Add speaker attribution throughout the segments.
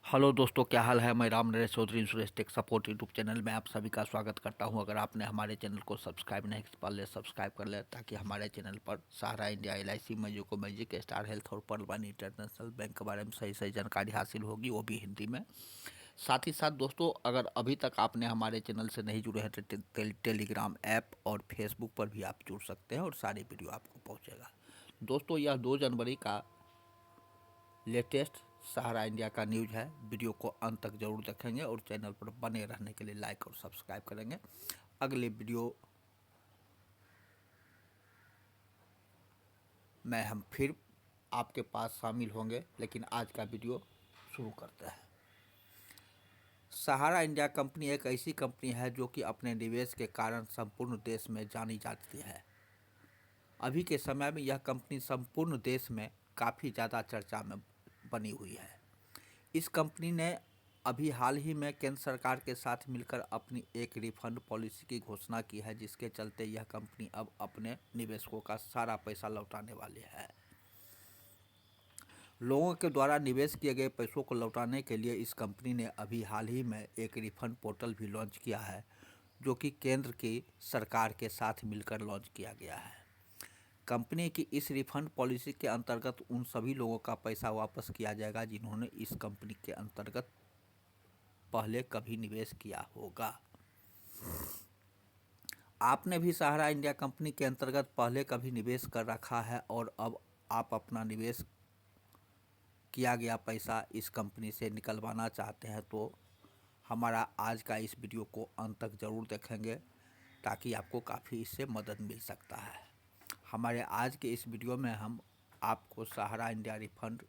Speaker 1: Hello दोस्तों, क्या हाल है। मैं Ram Naresh Chaudhary insurance tech support YouTube channel में आप सभी का स्वागत करता हूं। अगर आपने हमारे चैनल को सब्सक्राइब नहीं कर पा ले सब्सक्राइब कर ले, ताकि हमारे चैनल पर सहारा India, LIC, magico magic, star health और पर्ल वन इंटरनेशनल बैंक के बारे में सही सही जानकारी हासिल होगी, वो भी हिंदी में। साथ ही साथ दोस्तों, अगर अभी तक आपने हमारे चैनल से नहीं जुड़े हैं तो टेलीग्राम ऐप और फेसबुक पर भी आप जुड़ सकते हैं और सारी वीडियो आपको पहुँचेगा। दोस्तों, यह 2 जनवरी का लेटेस्ट सहारा इंडिया का न्यूज़ है। वीडियो को अंत तक जरूर देखेंगे और चैनल पर बने रहने के लिए लाइक और सब्सक्राइब करेंगे। अगले वीडियो में हम फिर आपके पास शामिल होंगे, लेकिन आज का वीडियो शुरू करते हैं। सहारा इंडिया कंपनी एक ऐसी कंपनी है जो कि अपने निवेश के कारण संपूर्ण देश में जानी जाती है। अभी के समय में यह कंपनी संपूर्ण देश में काफ़ी ज़्यादा चर्चा में बनी हुई है। इस कंपनी ने अभी हाल ही में केंद्र सरकार के साथ मिलकर अपनी एक रिफंड पॉलिसी की घोषणा की है, जिसके चलते यह कंपनी अब अपने निवेशकों का सारा पैसा लौटाने वाली है। लोगों के द्वारा निवेश किए गए पैसों को लौटाने के लिए इस कंपनी ने अभी हाल ही में एक रिफंड पोर्टल भी लॉन्च किया है, जो कि केंद्र की सरकार के साथ मिलकर लॉन्च किया गया है। कंपनी की इस रिफंड पॉलिसी के अंतर्गत उन सभी लोगों का पैसा वापस किया जाएगा जिन्होंने इस कंपनी के अंतर्गत पहले कभी निवेश किया होगा। आपने भी सहारा इंडिया कंपनी के अंतर्गत पहले कभी निवेश कर रखा है और अब आप अपना निवेश किया गया पैसा इस कंपनी से निकलवाना चाहते हैं, तो हमारा आज का इस वीडियो को अंत तक ज़रूर देखेंगे, ताकि आपको काफ़ी इससे मदद मिल सकता है। हमारे आज के इस वीडियो में हम आपको सहारा इंडिया रिफंड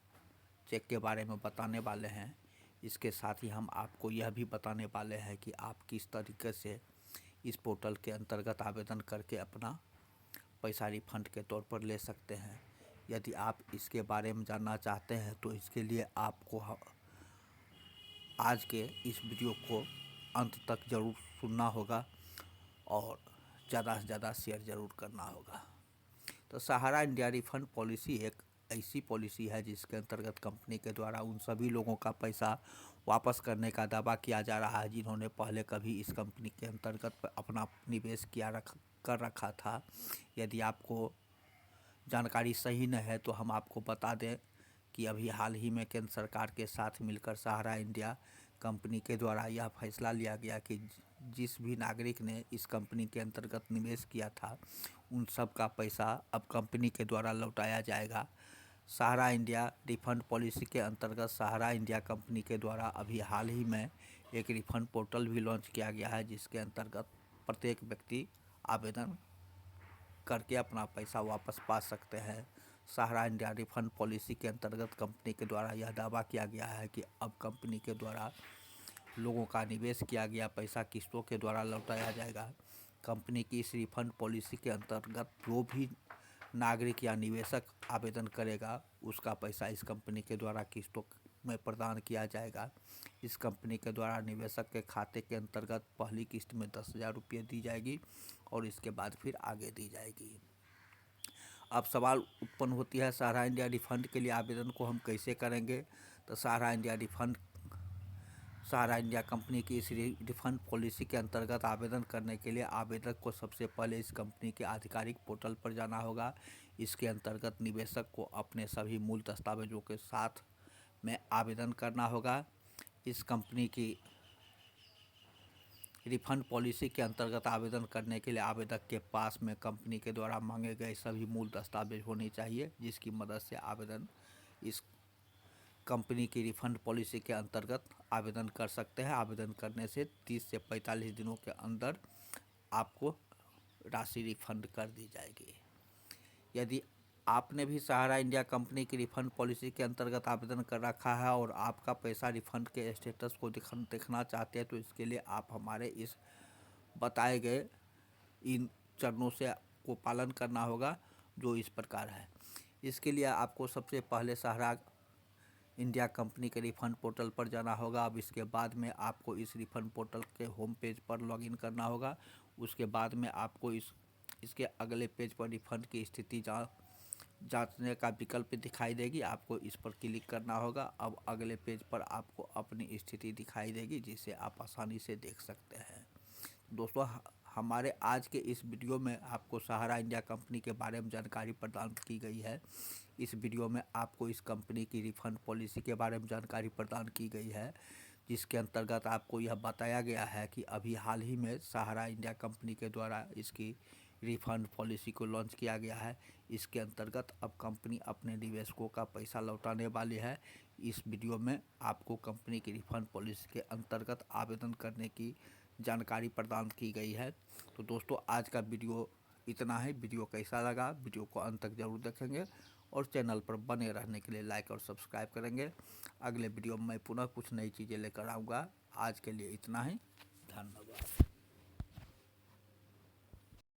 Speaker 1: चेक के बारे में बताने वाले हैं। इसके साथ ही हम आपको यह भी बताने वाले हैं कि आप किस तरीके से इस पोर्टल के अंतर्गत आवेदन करके अपना पैसा रिफंड के तौर पर ले सकते हैं। यदि आप इसके बारे में जानना चाहते हैं तो इसके लिए आपको आज के इस वीडियो को अंत तक ज़रूर सुनना होगा और ज़्यादा से ज़्यादा शेयर ज़रूर करना होगा। तो सहारा इंडिया रिफंड पॉलिसी एक ऐसी पॉलिसी है जिसके अंतर्गत कंपनी के द्वारा उन सभी लोगों का पैसा वापस करने का दावा किया जा रहा है जिन्होंने पहले कभी इस कंपनी के अंतर्गत अपना निवेश कर रखा था। यदि आपको जानकारी सही न है तो हम आपको बता दें कि अभी हाल ही में केंद्र सरकार के साथ मिलकर सहारा इंडिया कंपनी के द्वारा यह फैसला लिया गया कि जिस भी नागरिक ने इस कंपनी के अंतर्गत निवेश किया था उन सब का पैसा अब कंपनी के द्वारा लौटाया जाएगा। सहारा इंडिया रिफंड पॉलिसी के अंतर्गत सहारा इंडिया कंपनी के द्वारा अभी हाल ही में एक रिफंड पोर्टल भी लॉन्च किया गया है, जिसके अंतर्गत प्रत्येक व्यक्ति आवेदन करके अपना पैसा वापस पा सकते हैं। सहारा इंडिया रिफंड पॉलिसी के अंतर्गत कंपनी के द्वारा यह दावा किया गया है कि अब कंपनी के द्वारा लोगों का निवेश किया गया पैसा किस्तों के द्वारा लौटाया जाएगा। कंपनी की इस रिफंड पॉलिसी के अंतर्गत जो भी नागरिक या निवेशक आवेदन करेगा उसका पैसा इस कंपनी के द्वारा किस्तों में प्रदान किया जाएगा। इस कंपनी के द्वारा निवेशक के खाते के अंतर्गत पहली किस्त में 10,000 रुपये दी जाएगी और इसके बाद फिर आगे दी जाएगी। अब सवाल उत्पन्न होती है, सहारा इंडिया रिफंड के लिए आवेदन को हम कैसे करेंगे। तो सहारा इंडिया कंपनी की इस रिफंड पॉलिसी के अंतर्गत आवेदन करने के लिए आवेदक को सबसे पहले इस कंपनी के आधिकारिक पोर्टल पर जाना होगा। इसके अंतर्गत निवेशक को अपने सभी मूल दस्तावेजों के साथ में आवेदन करना होगा। इस कंपनी की रिफंड पॉलिसी के अंतर्गत आवेदन करने के लिए आवेदक के पास में कंपनी के द्वारा मांगे गए सभी मूल दस्तावेज होने चाहिए, जिसकी मदद से आवेदन इस कंपनी की रिफंड पॉलिसी के अंतर्गत आवेदन कर सकते हैं। आवेदन करने से 30 से 45 दिनों के अंदर आपको राशि रिफंड कर दी जाएगी। यदि आपने भी सहारा इंडिया कंपनी की रिफंड पॉलिसी के अंतर्गत आवेदन कर रखा है और आपका पैसा रिफंड के स्टेटस को देखना चाहते हैं, तो इसके लिए आप हमारे इस बताए गए इन चरणों से को पालन करना होगा, जो इस प्रकार है। इसके लिए आपको सबसे पहले सहारा इंडिया कंपनी के रिफंड पोर्टल पर जाना होगा। अब इसके बाद में आपको इस रिफंड पोर्टल के होम पेज पर लॉगिन करना होगा। उसके बाद में आपको इसके अगले पेज पर रिफंड की स्थिति जांचने का विकल्प दिखाई देगी, आपको इस पर क्लिक करना होगा। अब अगले पेज पर आपको अपनी स्थिति दिखाई देगी, जिसे आप आसानी से देख सकते हैं। दोस्तों, हमारे आज के इस वीडियो में आपको सहारा इंडिया कंपनी के बारे में जानकारी प्रदान की गई है। इस वीडियो में आपको इस कंपनी की रिफंड पॉलिसी के बारे में जानकारी प्रदान की गई है, जिसके अंतर्गत आपको यह बताया गया है कि अभी हाल ही में सहारा इंडिया कंपनी के द्वारा इसकी रिफंड पॉलिसी को लॉन्च किया गया है। इसके अंतर्गत अब कंपनी अपने निवेशकों का पैसा लौटाने वाली है। इस वीडियो में आपको कंपनी की रिफंड पॉलिसी के अंतर्गत आवेदन करने की जानकारी प्रदान की गई है। तो दोस्तों, आज का वीडियो इतना है। वीडियो कैसा लगा, वीडियो को अंत तक जरूर देखेंगे और चैनल पर बने रहने के लिए लाइक और सब्सक्राइब करेंगे। अगले वीडियो में मैं पुनः कुछ नई चीज़ें लेकर आऊँगा। आज के लिए इतना ही। धन्यवाद।